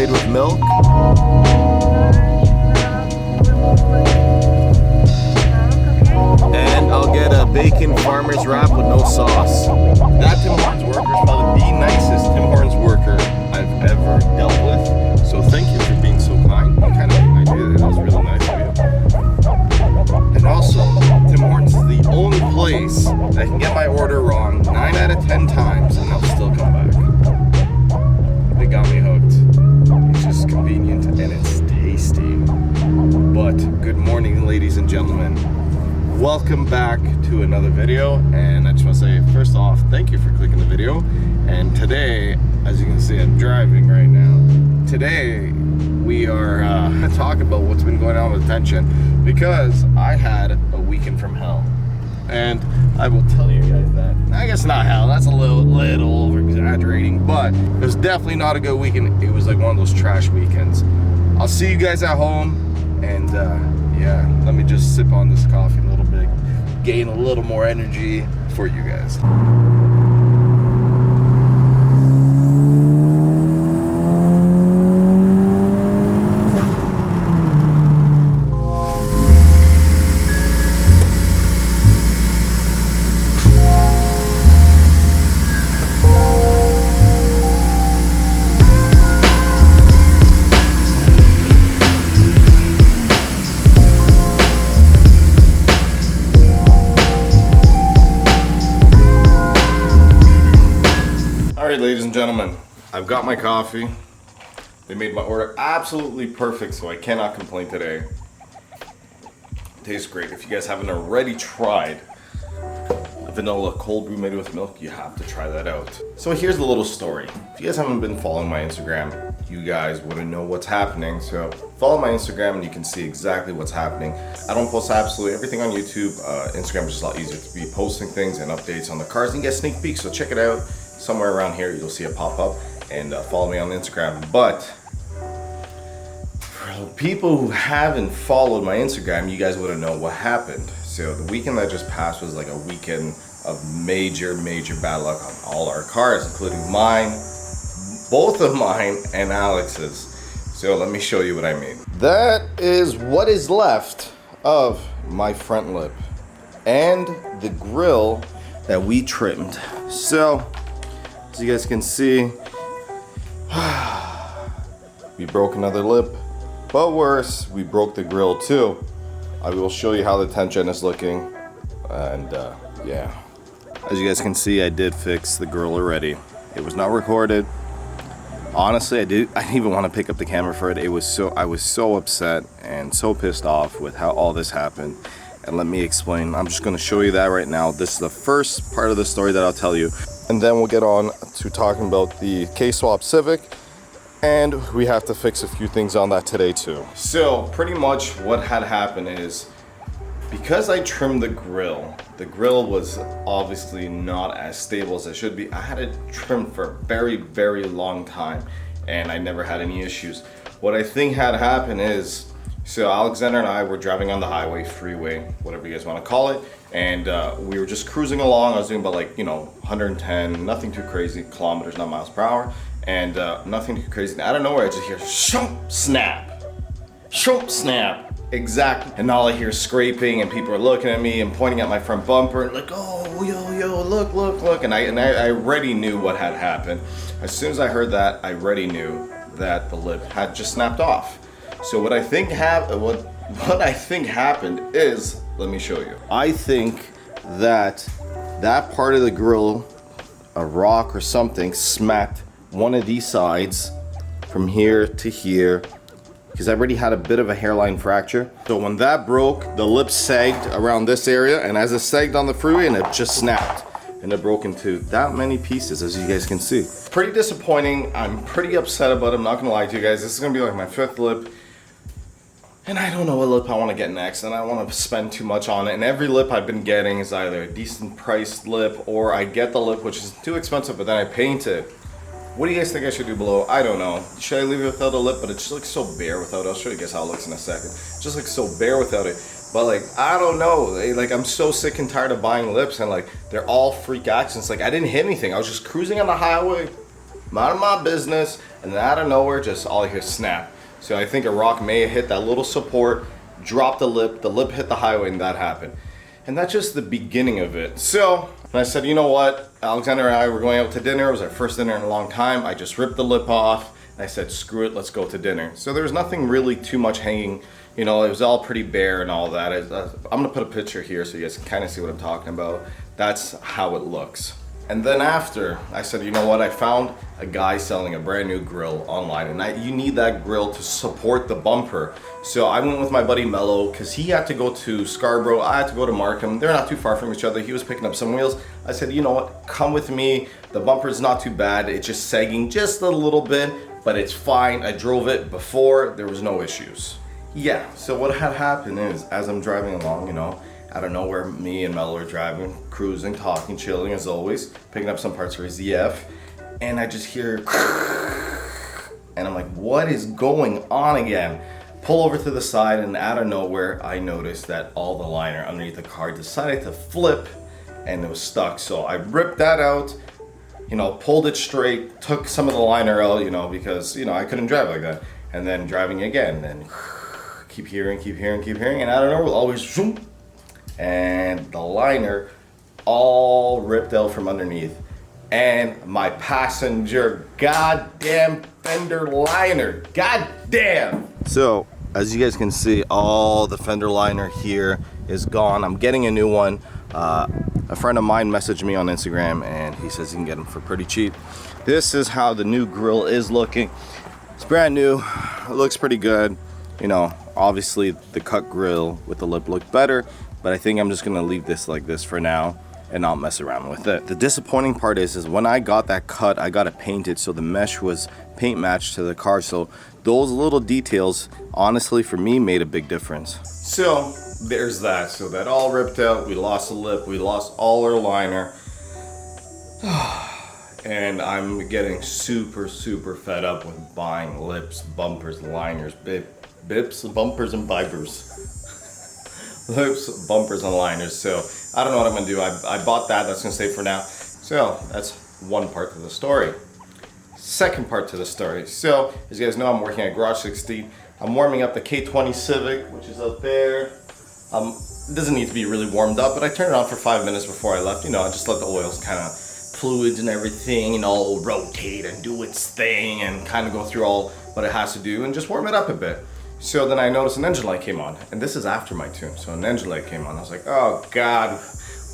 made with milk. And I'll get a bacon farmer's wrap with no sauce. That Tim Hortons worker is probably the nicest Tim Hortons worker I've ever dealt with. So thank you for being so kind. You kind of made my day. That was really nice of you. And also, Tim Hortons is the only place that can get my order wrong 9 out of 10 times and I'll still come back. They got me hooked. It's just convenient and it's tasty. But good morning, ladies and gentlemen. Welcome back to another video, and I just want to say first off, thank you for clicking the video. And today, as you can see, I'm driving right now. Today we are talking about what's been going on with tension, because I had a weekend from hell, and I will tell you guys that. I guess not hell, that's a little over exaggerating, but it was definitely not a good weekend. It was like one of those trash weekends. I'll see you guys at home, and yeah, let me just sip on this coffee a little bit, gain a little more energy for you guys. Alright, ladies and gentlemen, I've got my coffee. They made my order absolutely perfect, so I cannot complain today. Tastes great. If you guys haven't already tried a vanilla cold brew made with milk, you have to try that out. So here's the little story. If you guys haven't been following my Instagram, you guys wouldn't know what's happening. So follow my Instagram and you can see exactly what's happening. I don't post absolutely everything on YouTube. Instagram is just a lot easier to be posting things and updates on the cars and get sneak peeks, so check it out. Somewhere around here you'll see it pop up, and follow me on Instagram. But for people who haven't followed my Instagram, you guys wouldn't know what happened. So the weekend that just passed was like a weekend of major bad luck on all our cars, including mine, both of mine and Alex's. So let me show you what I mean. That is what is left of my front lip and the grill that we trimmed. So as you guys can see, we broke another lip, but worse, we broke the grill too. I will show you how the tension is looking, and yeah. As you guys can see, I did fix the grill already. It was not recorded. Honestly, I didn't even want to pick up the camera for it. I was so upset and so pissed off with how all this happened. And let me explain. I'm just going to show you that right now. This is the first part of the story that I'll tell you. And then we'll get on to talking about the K-Swap Civic. And we have to fix a few things on that today too. So pretty much what had happened is, because I trimmed the grill was obviously not as stable as it should be. I had it trimmed for a very long time, and I never had any issues. What I think had happened is, so Alexander and I were driving on the highway, freeway, whatever you guys want to call it, and we were just cruising along. I was doing about 110, nothing too crazy, kilometers, not miles per hour, and nothing too crazy. And out of nowhere, I just hear shump, snap, shump, snap. Exactly. And all I hear is scraping, and people are looking at me and pointing at my front bumper and like, oh, yo, look. And I already knew what had happened. As soon as I heard that, I already knew that the lip had just snapped off. So what I think happened is, let me show you. I think that part of the grill, a rock or something, smacked one of these sides from here to here, because I already had a bit of a hairline fracture. So when that broke, the lip sagged around this area, and as it sagged on the freeway, and it just snapped. And it broke into that many pieces, as you guys can see. Pretty disappointing. I'm pretty upset about it. I'm not gonna lie to you guys. This is gonna be like my 5th lip. And I don't know what lip I want to get next, and I don't want to spend too much on it. And every lip I've been getting is either a decent priced lip, or I get the lip which is too expensive, but then I paint it. What do you guys think I should do below? I don't know. Should I leave it without a lip? But it just looks so bare without it. I'll show you guys how it looks in a second. It just looks so bare without it. But I don't know. Like, I'm so sick and tired of buying lips, and they're all freak accidents. I didn't hit anything. I was just cruising on the highway, minding my business, and then out of nowhere, just all I hear snap. So I think a rock may have hit that little support, dropped the lip hit the highway, and that happened. And that's just the beginning of it. So I said, you know what, Alexander and I were going out to dinner. It was our first dinner in a long time. I just ripped the lip off. And I said, screw it, let's go to dinner. So there was nothing really too much hanging. You know, it was all pretty bare and all that. I'm gonna put a picture here so you guys can kind of see what I'm talking about. That's how it looks. And then after, I said, you know what, I found a guy selling a brand new grill online, and you need that grill to support the bumper. So I went with my buddy Mello, because he had to go to Scarborough, I had to go to Markham. They're not too far from each other. He was picking up some wheels. I said, you know what, come with me. The bumper's not too bad. It's just sagging just a little bit, but it's fine. I drove it before, there was no issues. Yeah, so what had happened is, as I'm driving along, you know, out of nowhere, me and Mel are driving, cruising, talking, chilling as always, picking up some parts for his ZF, and I just hear, and I'm like, what is going on again? Pull over to the side, and out of nowhere, I noticed that all the liner underneath the car decided to flip, and it was stuck. So I ripped that out, you know, pulled it straight, took some of the liner out, you know, because, you know, I couldn't drive like that. And then driving again, then keep hearing, and out of nowhere, always zoom. And the liner all ripped out from underneath, and my passenger goddamn fender liner, goddamn. So as you guys can see, all the fender liner here is gone. I'm getting a new one. A friend of mine messaged me on Instagram, and he says he can get them for pretty cheap. This is how the new grill is looking. It's brand new. It looks pretty good. You know, obviously the cut grill with the lip looked better, but I think I'm just gonna leave this like this for now and not mess around with it. The disappointing part is when I got that cut, I got it painted so the mesh was paint matched to the car. So those little details, honestly, for me, made a big difference. So there's that. So that all ripped out. We lost the lip. We lost all our liner. And I'm getting super fed up with buying lips, bumpers, liners, bips, bumpers, and vipers. Lips, bumpers, and liners. So I don't know what I'm gonna do. I bought that. That's gonna stay for now. So that's one part of the story. Second part to the story. So as you guys know, I'm working at Garage 16. I'm warming up the K20 Civic, which is up there. It doesn't need to be really warmed up, but I turned it on for 5 minutes before I left. You know, I just let the oils kind of fluids and everything, you know, rotate and do its thing and kind of go through all what it has to do and just warm it up a bit. So then I noticed an engine light came on, and this is after my tune. So an engine light came on. I was like, oh God,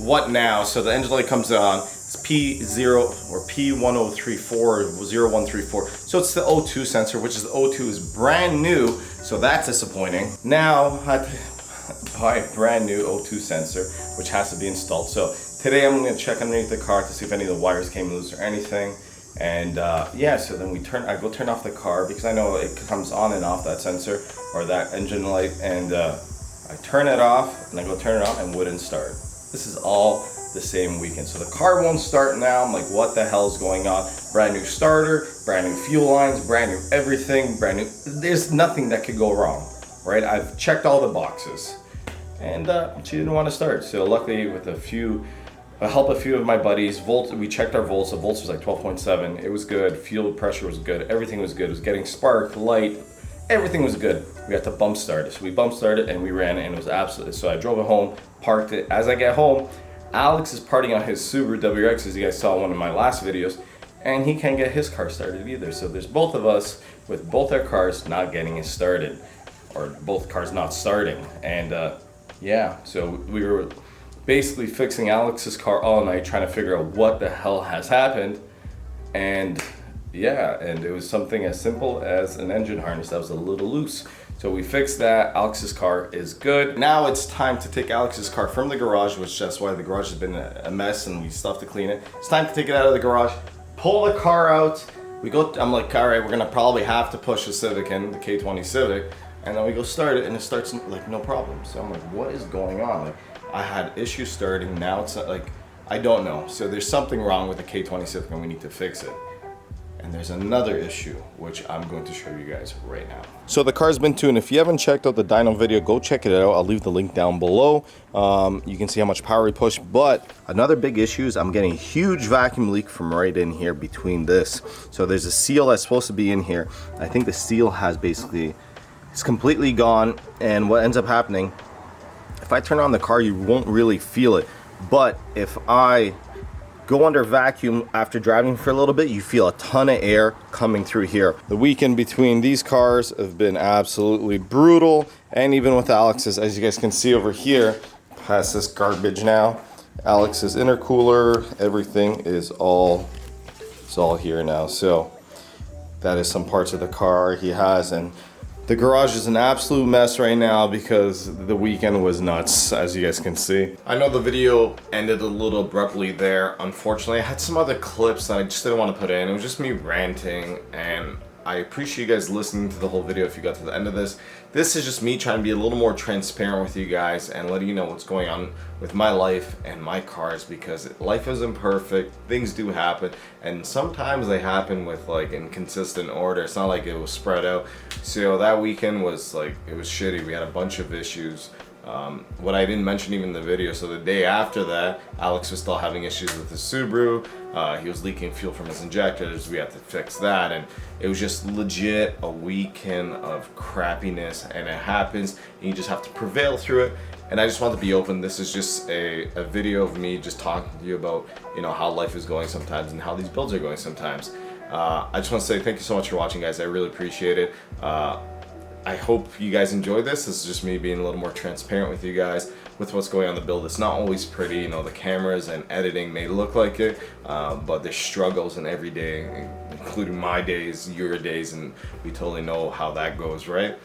what now? So the engine light comes on. It's P0 or P1034 or 0134. So it's the O2 sensor, which is the O2 is brand new. So that's disappointing. Now I had to buy a brand new O2 sensor, which has to be installed. So today I'm going to check underneath the car to see if any of the wires came loose or anything. And yeah, so then I go turn off the car because I know it comes on and off, that sensor or that engine light, and I turn it off and I go turn it on and wouldn't start. This is all the same weekend. So the car won't start now. I'm like, what the hell is going on? Brand new starter, brand new fuel lines, brand new everything, brand new. There's nothing that could go wrong, right? I've checked all the boxes, and she didn't want to start. So luckily, with a help a few of my buddies, we checked our volts. The volts was like 12.7. It was good. Fuel pressure was good. Everything was good. It was getting spark, light. Everything was good. We had to bump start it. So we bump started and we ran it, and it was absolutely. So I drove it home, parked it. As I get home, Alex is partying on his Subaru WRX, as you guys saw in one of my last videos, and he can't get his car started either. So there's both of us with both our cars not getting it started, or both cars not starting. And yeah, so we were basically fixing Alex's car all night, trying to figure out what the hell has happened. And yeah, and it was something as simple as an engine harness that was a little loose. So we fixed that. Alex's car is good. Now it's time to take Alex's car from the garage, which that's why the garage has been a mess and we still have to clean it. It's time to take it out of the garage, pull the car out. I'm like, all right, we're gonna probably have to push the Civic in, the K20 Civic, and then we go start it and it starts like no problem. So I'm like, what is going on? Like, I had issues starting, now it's like, I don't know. So there's something wrong with the K20 Civic and we need to fix it. And there's another issue, which I'm going to show you guys right now. So the car's been tuned. If you haven't checked out the dyno video, go check it out. I'll leave the link down below. You can see how much power we push. But another big issue is I'm getting a huge vacuum leak from right in here between this. So there's a seal that's supposed to be in here. I think the seal has basically, it's completely gone. And what ends up happening, if I turn on the car, you won't really feel it. But if I go under vacuum after driving for a little bit, you feel a ton of air coming through here. The weekend between these cars have been absolutely brutal, and even with Alex's, as you guys can see over here, past this garbage now, Alex's intercooler, everything is all here now. So that is some parts of the car he has, and the garage is an absolute mess right now because the weekend was nuts, as you guys can see. I know the video ended a little abruptly there. Unfortunately, I had some other clips that I just didn't want to put in. It was just me ranting, and I appreciate you guys listening to the whole video if you got to the end of this. This is just me trying to be a little more transparent with you guys and letting you know what's going on with my life and my cars, because life isn't perfect, things do happen, and sometimes they happen with like inconsistent order. It's not like it was spread out. So that weekend was like, it was shitty. We had a bunch of issues. What I didn't mention even in the video, so the day after that, Alex was still having issues with his Subaru. He was leaking fuel from his injectors. We had to fix that, and it was just legit a weekend of crappiness, and it happens, and you just have to prevail through it. And I just want to be open. This is just a video of me just talking to you about, you know, how life is going sometimes and how these builds are going sometimes. I just want to say thank you so much for watching, guys. I really appreciate it. I hope you guys enjoyed this. This is just me being a little more transparent with you guys with what's going on in the build. It's not always pretty, you know, the cameras and editing may look like it, but there's struggles in every day, including my days, your days, and we totally know how that goes, right?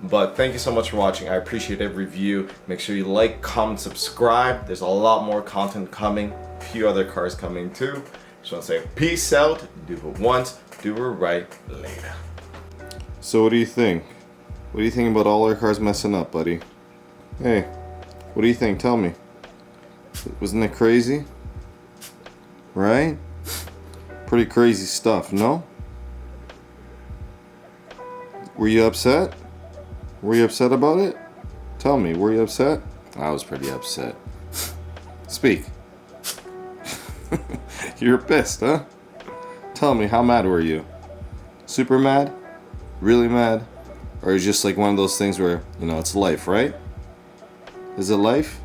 But thank you so much for watching. I appreciate every view. Make sure you like, comment, subscribe. There's a lot more content coming, a few other cars coming too. Just want to say peace out, do it once, do it right later. So what do you think? What do you think about all our cars messing up, buddy? Hey, what do you think? Tell me. Wasn't it crazy? Right? Pretty crazy stuff, no? Were you upset? Were you upset about it? Tell me, were you upset? I was pretty upset. Speak. You're pissed, huh? Tell me, how mad were you? Super mad? Really mad? Or is it just like one of those things where, you know, it's life, right? Is it life?